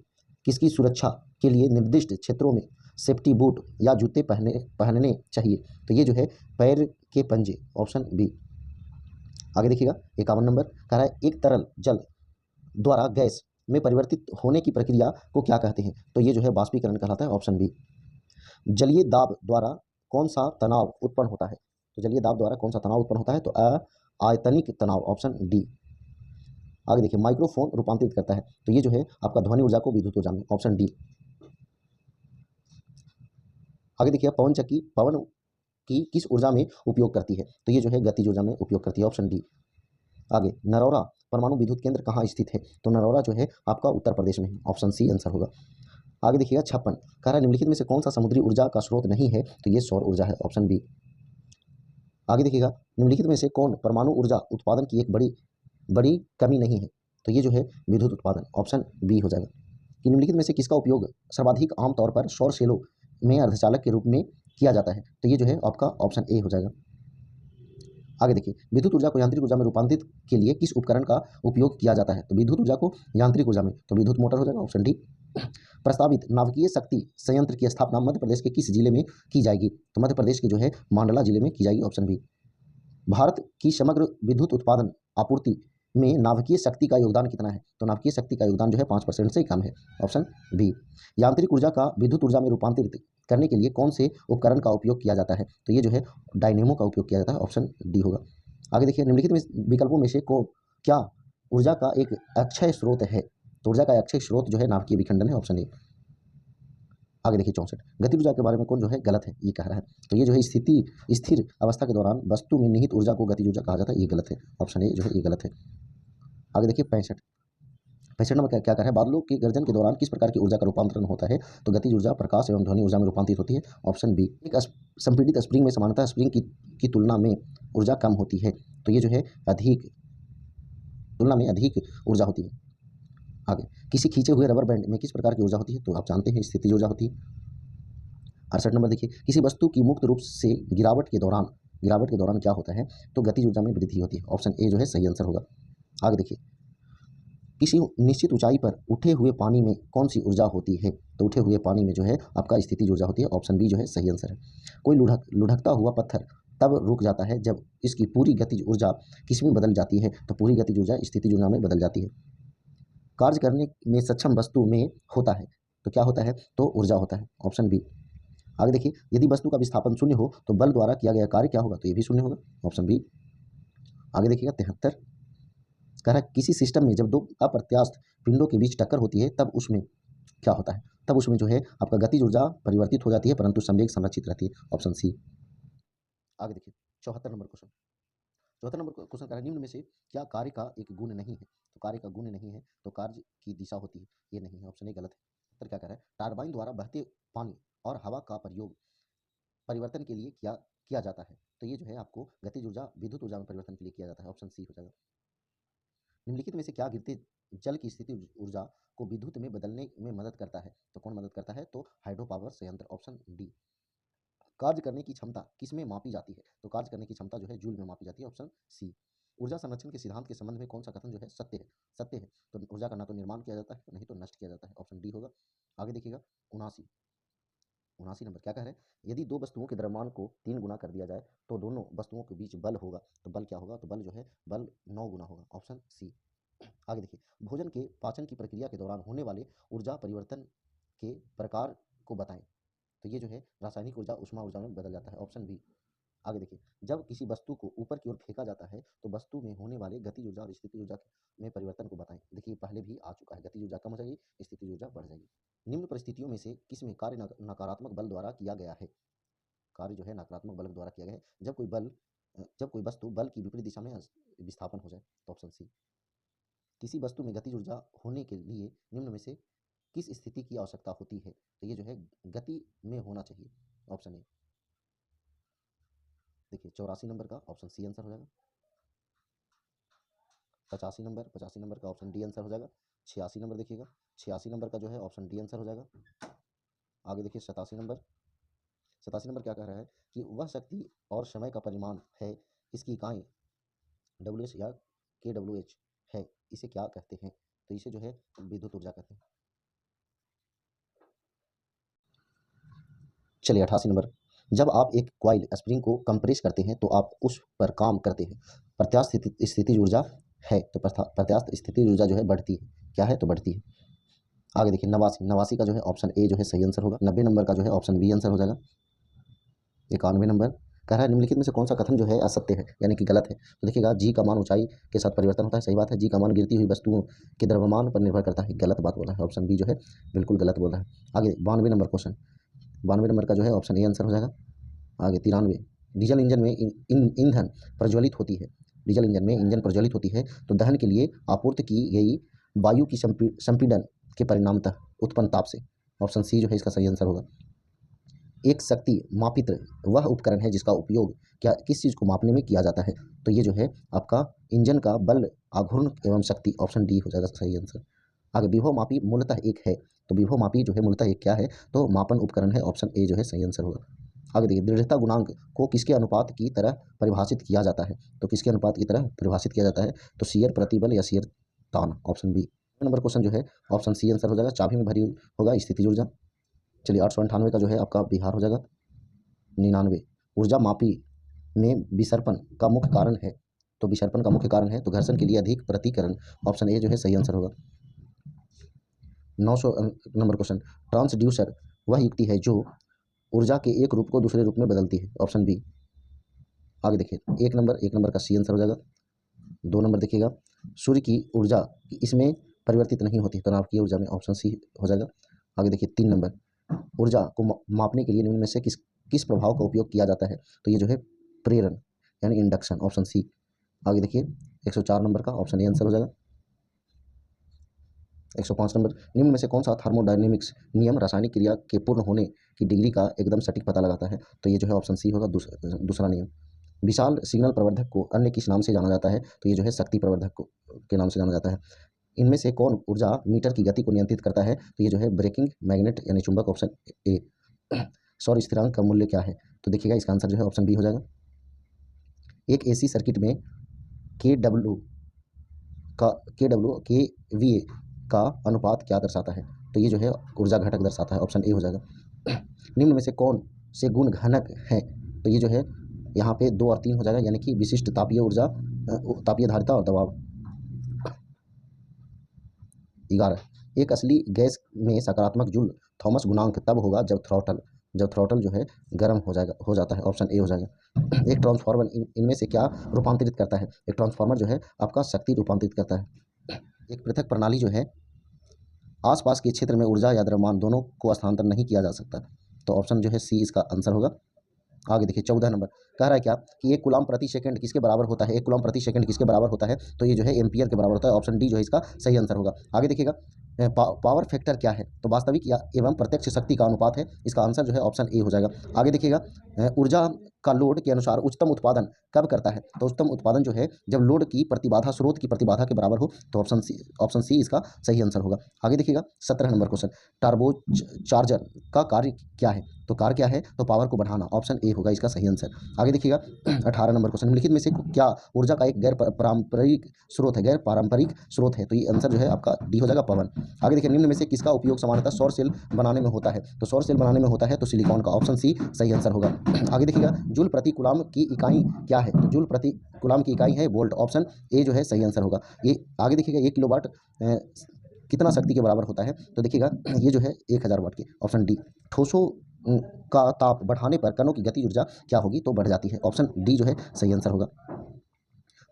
किसकी सुरक्षा के लिए निर्दिष्ट क्षेत्रों में सेफ्टी बूट या जूते पहनने चाहिए, तो ये जो है पैर के पंजे, ऑप्शन बी। आगे देखिएगा 51 नंबर कह रहा है एक तरल जल द्वारा गैस में परिवर्तित होने की प्रक्रिया को क्या कहते हैं? तो ये जो है बाष्पीकरण कहलाता है, ऑप्शन बी। जलीय दाब द्वारा कौन सा तनाव उत्पन्न होता है? तो जलीय दाब द्वारा कौन सा तनाव उत्पन्न होता है? तो आयतनिक तनाव, ऑप्शन डी। आगे देखिए माइक्रोफोन रूपांतरित करता है, तो ये जो है आपका ध्वनि ऊर्जा को विद्युत ऊर्जा में, ऑप्शन डी। आगे देखिए पवन चक्की पवन की किस ऊर्जा में उपयोग करती है? तो ये जो है गतिज ऊर्जा में उपयोग करती है, ऑप्शन डी। आगे नरौरा परमाणु विद्युत केंद्र कहाँ स्थित है? तो नरौरा जो है आपका उत्तर प्रदेश में है, ऑप्शन सी आंसर होगा। आगे देखिएगा 56 कह रहा है निम्नलिखित में से कौन सा समुद्री ऊर्जा का स्रोत नहीं है? तो ये सौर ऊर्जा है, ऑप्शन बी। आगे देखिएगा निम्नलिखित में से कौन परमाणु ऊर्जा उत्पादन की एक बड़ी कमी नहीं है? तो ये जो है विद्युत उत्पादन, ऑप्शन बी हो जाएगा। कि निम्नलिखित में से किसका उपयोग सर्वाधिक आमतौर पर सौर सेलों में अर्धचालक के रूप में किया जाता है? तो ये जो है आपका ऑप्शन ए हो जाएगा। आगे देखिए विद्युत ऊर्जा को यांत्रिक ऊर्जा में रूपांतरित के लिए किस उपकरण का उपयोग किया जाता है? तो विद्युत ऊर्जा को यांत्रिक ऊर्जा में, तो विद्युत मोटर हो जाएगा, ऑप्शन डी। प्रस्तावित नाभिकीय शक्ति संयंत्र की स्थापना मध्य प्रदेश के किस जिले में की जाएगी? तो मध्य प्रदेश के जो है मांडला जिले में की जाएगी, ऑप्शन बी। भारत की समग्र विद्युत उत्पादन आपूर्ति में नाभिकीय शक्ति का योगदान कितना है? तो नाभिकीय शक्ति का योगदान जो है 5% से कम है, ऑप्शन बी। यांत्रिक ऊर्जा का विद्युत ऊर्जा में रूपांतरित करने के लिए कौन से उपकरण का उपयोग किया जाता है? तो ये जो है डायनेमो का उपयोग किया जाता है, ऑप्शन डी होगा। आगे देखिए निम्नलिखित में विकल्पों में से को क्या ऊर्जा का एक अक्षय स्रोत है? तो ऊर्जा का अक्षय स्रोत जो है नाभिकीय विखंडन है, ऑप्शन ए। आगे देखिए 64 गतिज ऊर्जा के बारे में कौन जो है गलत है, ये कह रहा है। तो ये जो है स्थिर अवस्था के दौरान वस्तु में निहित ऊर्जा को गतिज ऊर्जा कहा जाता है, ये गलत है, ऑप्शन ए जो है ये गलत है। आगे देखिए 65 65 नंबर क्या कह रहा है, बादलों के गर्जन के दौरान किस प्रकार की ऊर्जा का रूपांतरण होता है? तो गतिज ऊर्जा प्रकाश एवं ध्वनि ऊर्जा में रूपांतरित होती है। Option B. एक संपीड़ित स्प्रिंग में सामान्यतः स्प्रिंग की तुलना में ऊर्जा कम होती है, तो ये जो है तुलना में अधिक ऊर्जा होती है। आगे, किसी खींचे हुए रबर बैंड में किस प्रकार की ऊर्जा होती है? तो आप जानते हैं स्थितिज ऊर्जा होती है। 68 नंबर देखिए, किसी वस्तु की मुक्त रूप से गिरावट के दौरान क्या होता है? तो गतिज ऊर्जा में वृद्धि होती है। ऑप्शन ए जो है सही आंसर होगा। आगे देखिए, किसी निश्चित ऊंचाई पर उठे हुए पानी में कौन सी ऊर्जा होती है? तो उठे हुए पानी में जो है आपका स्थितिज ऊर्जा होती है। ऑप्शन बी जो है सही आंसर है। कोई लुढ़कता हुआ पत्थर तब रुक जाता है जब इसकी पूरी गतिज ऊर्जा किस में बदल जाती है? तो पूरी गतिज ऊर्जा स्थितिज ऊर्जा में बदल जाती है। कार्य करने में सक्षम वस्तु में होता है, तो क्या होता है? तो ऊर्जा होता है। Option B. आगे देखिए, यदि वस्तु का विस्थापन शून्य हो तो बल द्वारा किया गया कार्य क्या होगा? तो ये भी शून्य होगा। Option B. आगे देखिएगा 73, कह रहा है किसी सिस्टम में जब दो अप्रत्यास्थ पिंडों के बीच टक्कर होती है तब उसमें क्या होता है? तब उसमें जो है आपका गतिज ऊर्जा परिवर्तित हो जाती है परंतु संवेग संरक्षित रहती है। Option C. आगे देखिए 74 नंबर क्वेश्चन। 74 नंबर क्वेश्चन कह रहा है निम्न में से क्या कार्य का एक गुण नहीं है? तो कार्य का गुण नहीं है तो कार्य की दिशा होती है, ये नहीं है। ऑप्शन ए गलत है। उत्तर क्या कह रहा है? टरबाइन द्वारा बहते पानी और हवा का प्रयोग परिवर्तन के लिए किया जाता है, तो ये जो है आपको गतिज ऊर्जा विद्युत ऊर्जा में परिवर्तन के लिए किया जाता है। ऑप्शन सी हो जाएगा। निम्नलिखित में से क्या गिरते जल की स्थिति ऊर्जा को विद्युत में बदलने में मदद करता है? तो कौन मदद करता है? तो हाइड्रो पावर संयंत्र। Option D. कार्य करने की क्षमता किस में मापी जाती है? तो कार्य करने की क्षमता जो है जूल में मापी जाती है। Option C. ऊर्जा संरक्षण के सिद्धांत के संबंध में कौन सा कथन जो है सत्य है? सत्य है। तो ऊर्जा का ना तो निर्माण किया जाता है नहीं तो नष्ट किया जाता है। ऑप्शन डी होगा। आगे देखिएगा 79 नंबर क्या कह रहे हैं? यदि दो वस्तुओं के द्रव्यमान को 3 गुना कर दिया जाए तो दोनों वस्तुओं के बीच बल होगा, तो बल क्या होगा? तो बल जो है बल 9 गुना होगा। Option C. आगे देखिए, भोजन के पाचन की प्रक्रिया के दौरान होने वाले ऊर्जा परिवर्तन के प्रकार को बताएं। तो ये जो है रासायनिक ऊर्जा ऊष्मा ऊर्जा में बदल जाता है। Option B. आगे देखिए, जब किसी वस्तु को ऊपर की ओर फेंका जाता है तो वस्तु में होने वाले गतिज ऊर्जा और स्थितिज ऊर्जा में परिवर्तन को बताएं। देखिए पहले भी आ चुका है, गतिज ऊर्जा कम हो जाएगी, स्थितिज ऊर्जा बढ़ जाएगी। निम्न परिस्थितियों में से किसमें कार्य नकारात्मक बल द्वारा किया गया है? कार्य जो है नकारात्मक बल द्वारा किया गया है जब कोई वस्तु बल की विपरीत दिशा में विस्थापन हो जाए। तो ऑप्शन सी। किसी वस्तु में गतिज ऊर्जा होने के लिए निम्न में से किस स्थिति की आवश्यकता होती है? तो ये जो है गति में होना चाहिए। Option A. देखिए 84 नंबर का ऑप्शन सी आंसर हो जाएगा। 85 नंबर का ऑप्शन डी आंसर हो जाएगा। 86 नंबर देखिएगा, 86 नंबर का जो है ऑप्शन डी आंसर हो जाएगा। आगे देखिए 87 नंबर क्या कह रहा है कि वह शक्ति और समय का परिमाण है, इसकी इकाई WH या KWH है, इसे क्या कहते हैं? तो इसे जो है विद्युत ऊर्जा कहते हैं। चलिए 88 नंबर, जब आप एक कॉइल स्प्रिंग को कंप्रेस करते हैं तो आप उस पर काम करते हैं, प्रत्यास्थ स्थितिज ऊर्जा है, तो प्रत्यास्थ स्थितिज ऊर्जा जो है बढ़ती है। क्या है? तो बढ़ती है। आगे देखिए 89 का जो है ऑप्शन ए जो है सही आंसर होगा। 90 नंबर का जो है ऑप्शन बी आंसर हो जाएगा। 91 नंबर कह रहा है निम्नलिखित में से कौन सा कथन जो है असत्य है यानी कि गलत है? तो देखिएगा जी का मान ऊंचाई के साथ परिवर्तन होता है, सही बात है। जी का मान गिरती हुई वस्तुओं के द्रव्यमान पर निर्भर करता है, गलत बात बोला है। ऑप्शन बी जो है बिल्कुल गलत बोल रहा है। आगे 92 नंबर क्वेश्चन, 92 नंबर का जो है ऑप्शन ए आंसर हो जाएगा। आगे 93, डीजल इंजन में ईंधन प्रज्वलित होती है, डीजल इंजन में इंजन प्रज्वलित होती है तो दहन के लिए आपूर्ति की गई वायु की संपीड़न के परिणामतः उत्पन्न ताप से। ऑप्शन सी जो है इसका सही आंसर होगा। एक शक्ति मापित्र वह उपकरण है जिसका उपयोग किस चीज़ को मापने में किया जाता है? तो ये जो है आपका इंजन का बल, आघूर्ण एवं शक्ति। ऑप्शन डी हो जाएगा सही आंसर। आगे विभव मापी मूलतः एक है, तो विभव मापी जो है मूलतः एक क्या है? तो मापन उपकरण है। ऑप्शन ए जो है सही आंसर होगा। आगे देखिए, दृढ़ता गुणांक को किसके अनुपात की तरह परिभाषित किया जाता है? तो किसके अनुपात की तरह परिभाषित किया जाता है? तो शियर प्रतिबल या शियर तान। Option B. नंबर क्वेश्चन जो है ऑप्शन सी आंसर हो जाएगा। चाबी में भरी होगा स्थितिज ऊर्जा। चलिए 898 का जो है आपका बिहार हो जाएगा। 99, ऊर्जा मापी में विसर्पण का मुख्य कारण है, तो विसर्पण का मुख्य कारण है तो घर्षण के लिए अधिक प्रतिकरण। ऑप्शन ए जो है सही आंसर होगा। 900 नंबर क्वेश्चन, ट्रांसड्यूसर वह युक्ति है जो ऊर्जा के एक रूप को दूसरे रूप में बदलती है। Option B. आगे देखिए एक नंबर का सी आंसर हो जाएगा। 2 नंबर देखिएगा, सूर्य की ऊर्जा इसमें परिवर्तित नहीं होती तो नाभिकीय ऊर्जा में। ऑप्शन सी हो जाएगा। आगे देखिए 3 नंबर, ऊर्जा को मापने के लिए निम्न में से किस प्रभाव का उपयोग किया जाता है? तो ये जो है प्रेरण यानी इंडक्शन। Option C. आगे देखिए 104 नंबर का ऑप्शन ए आंसर हो जाएगा। 105 नंबर, निम्न में से कौन सा थर्मोडायनेमिक्स नियम रासायनिक क्रिया के पूर्ण होने की डिग्री का एकदम सटीक पता लगाता है? तो ये जो है ऑप्शन सी होगा, दूसरा नियम। विशाल सिग्नल प्रवर्धक को अन्य किस नाम से जाना जाता है? तो ये जो है शक्ति प्रवर्धक को के नाम से जाना जाता है। इनमें से कौन ऊर्जा मीटर की गति को नियंत्रित करता है? तो ये जो है ब्रेकिंग मैग्नेट यानी चुंबक, ऑप्शन ए। सौर स्थिरांक का मूल्य क्या है? तो देखिएगा इसका आंसर जो है ऑप्शन बी हो जाएगा। एक एसी सर्किट में के डब्ल्यू के वी का अनुपात क्या दर्शाता है? तो ये जो है ऊर्जा घटक दर्शाता है, ऑप्शन ए हो जाएगा। निम्न में से कौन से गुण घनक हैं? तो ये जो है यहाँ पे 2 और 3 हो जाएगा, यानी कि विशिष्ट तापीय ऊर्जा, तापीय धारिता और दबाव। 11, एक असली गैस में सकारात्मक जूल थॉमस गुणांक तब होगा जब थ्रॉटल जो है गर्म हो जाता है, ऑप्शन ए हो जाएगा। एक ट्रांसफार्मर इनमें से क्या रूपांतरित करता है? एक ट्रांसफार्मर जो है आपका शक्ति रूपांतरित करता है। एक पृथक प्रणाली जो है आसपास के क्षेत्र में ऊर्जा या द्रव्यमान दोनों को स्थानांतरण नहीं किया जा सकता, तो ऑप्शन जो है सी इसका आंसर होगा। आगे देखिए 14 नंबर, कह रहा है क्या कि 1 कूलम्ब प्रति सेकंड किसके बराबर होता है? 1 कूलम्ब प्रति सेकंड किसके बराबर होता है? तो ये जो है एम्पियर के बराबर होता है, ऑप्शन डी जो है इसका सही आंसर होगा। आगे देखिएगा पावर फैक्टर क्या है? तो वास्तविक या एवं प्रत्यक्ष शक्ति का अनुपात है, इसका आंसर जो है ऑप्शन ए हो जाएगा। आगे देखिएगा ऊर्जा का लोड के अनुसार उच्चतम उत्पादन कब करता है? तो उच्चतम उत्पादन जो है जब लोड की प्रतिबाधा स्रोत की प्रतिबाधा के बराबर हो, तो ऑप्शन सी इसका सही आंसर होगा। आगे देखिएगा 17 नंबर क्वेश्चन, टार्बो चार्जर का कार्य क्या है? तो कार्य क्या है? तो पावर को बढ़ाना, ऑप्शन ए होगा इसका सही आंसर। आगे देखिएगा 18 नंबर क्वेश्चन, निम्नलिखित में से क्या ऊर्जा का एक गैर पारंपरिक स्रोत है? तो ये आंसर जो है आपका डी हो जाएगा, पवन। आगे देखिए निम्न में से किसका उपयोग सामान्यतः सौर सेल बनाने में होता है? तो सौर सेल बनाने में होता है तो सिलिकॉन का, ऑप्शन सी सही आंसर होगा। आगे देखिएगा जूल प्रति कूलम्ब की इकाई क्या है? तो जूल प्रति कूलम्ब की इकाई है वोल्ट, ऑप्शन ए जो है सही आंसर होगा। ये आगे देखिएगा 1 किलोवाट कितना शक्ति के बराबर होता है? तो देखिएगा ये जो है 1000 वाट की, ऑप्शन डी। ठोसों का ताप बढ़ाने पर कणों की गति ऊर्जा क्या होगी? तो बढ़ जाती है, ऑप्शन डी जो है सही आंसर होगा।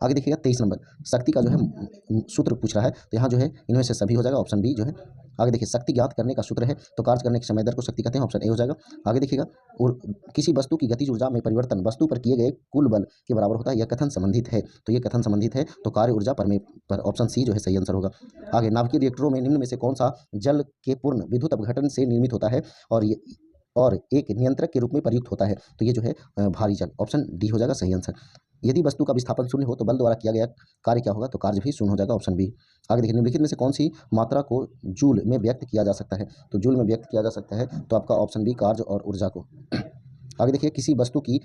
आगे देखिएगा 23 नंबर, शक्ति का जो है सूत्र पूछ रहा है, तो यहाँ जो है इनमें से सभी हो जाएगा, ऑप्शन बी जो है। आगे देखिए शक्ति ज्ञात करने का सूत्र है, तो कार्य करने की समय दर को शक्ति कहते हैं, ऑप्शन ए हो जाएगा। आगे देखिएगा और किसी वस्तु की गतिज ऊर्जा में परिवर्तन वस्तु पर किए गए कुल बल के बराबर होता है, यह कथन संबंधित है, तो ये कथन संबंधित है, तो कार्य ऊर्जा पर ऑप्शन सी जो है सही आंसर होगा। आगे नाभिकीय रिएक्टरों में निम्न में से कौन सा जल के पूर्ण विद्युत अपघटन से निर्मित होता है और एक नियंत्रक के रूप में प्रयुक्त होता है? तो ये जो है भारी जल, ऑप्शन डी हो जाएगा सही आंसर। यदि वस्तु का विस्थापन शून्य हो तो बल द्वारा किया गया कार्य क्या होगा? तो कार्य भी शून्य हो जाएगा, ऑप्शन बी। आगे देखिए निम्नलिखित में से कौन सी मात्रा को जूल में व्यक्त किया जा सकता है? तो जूल में व्यक्त किया जा सकता है तो आपका ऑप्शन बी कार्य और ऊर्जा को। आगे देखिए किसी वस्तु की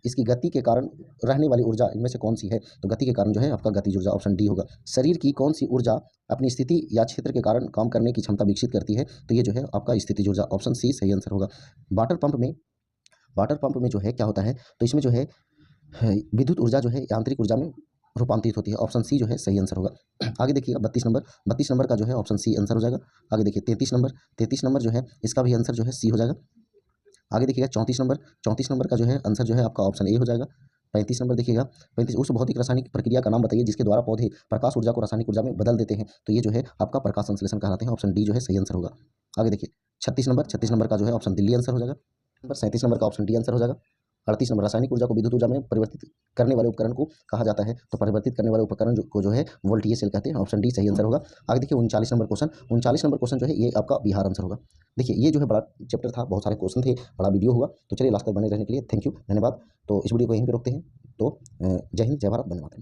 इसकी गति के कारण रहने वाली ऊर्जा इनमें से कौन सी है? तो गति के कारण जो है आपका गतिज ऊर्जा, ऑप्शन डी होगा। शरीर की कौन सी ऊर्जा अपनी स्थिति या क्षेत्र के कारण काम करने की क्षमता विकसित करती है? तो ये जो है आपका स्थितिज ऊर्जा, ऑप्शन सी सही आंसर होगा। वाटर पंप में जो है क्या होता है? तो इसमें जो है विद्युत ऊर्जा जो है यांत्रिक ऊर्जा में रूपांतरित होती है, ऑप्शन सी जो है सही आंसर होगा। आगे देखिएगा 32 नंबर का जो है ऑप्शन सी आंसर हो जाएगा। आगे देखिए 33 नंबर जो है इसका भी आंसर जो है सी हो जाएगा। आगे देखिएगा 34 नंबर का जो है आंसर जो है आपका ऑप्शन ए हो जाएगा। 35 नंबर देखिएगा, 35 उस भौतिक रासायनिक प्रक्रिया का नाम बताइए जिसके द्वारा पौधे प्रकाश ऊर्जा को रासायनिक ऊर्जा में बदल देते हैं? तो ये जो है आपका प्रकाश संश्लेषण कहलाते हैं, ऑप्शन डी जो है सही आंसर होगा। आगे देखिए 36 नंबर का जो है ऑप्शन दिल्ली आंसर हो जाएगा। 37 नंबर का ऑप्शन डी आंसर हो जाएगा। 38 नंबर रासायनिक ऊर्जा को विद्युत ऊर्जा में परिवर्तित करने वाले उपकरण को कहा जाता है? तो परिवर्तित करने वाले उपकरण को जो है वोल्टेज सेल कहते हैं, ऑप्शन डी सही आंसर होगा। आगे देखिए 39 नंबर क्वेश्चन जो है ये आपका बिहार आंसर होगा। देखिए ये जो है बड़ा चैप्टर था, बहुत सारे क्वेश्चन थे, बड़ा वीडियो हुआ, तो चलिए लास्ट तक बने रहने के लिए थैंक यू, धन्यवाद। तो इस वीडियो को यहीं पर रोकते हैं। तो जय हिंद, जय भारत, वंदे मातरम।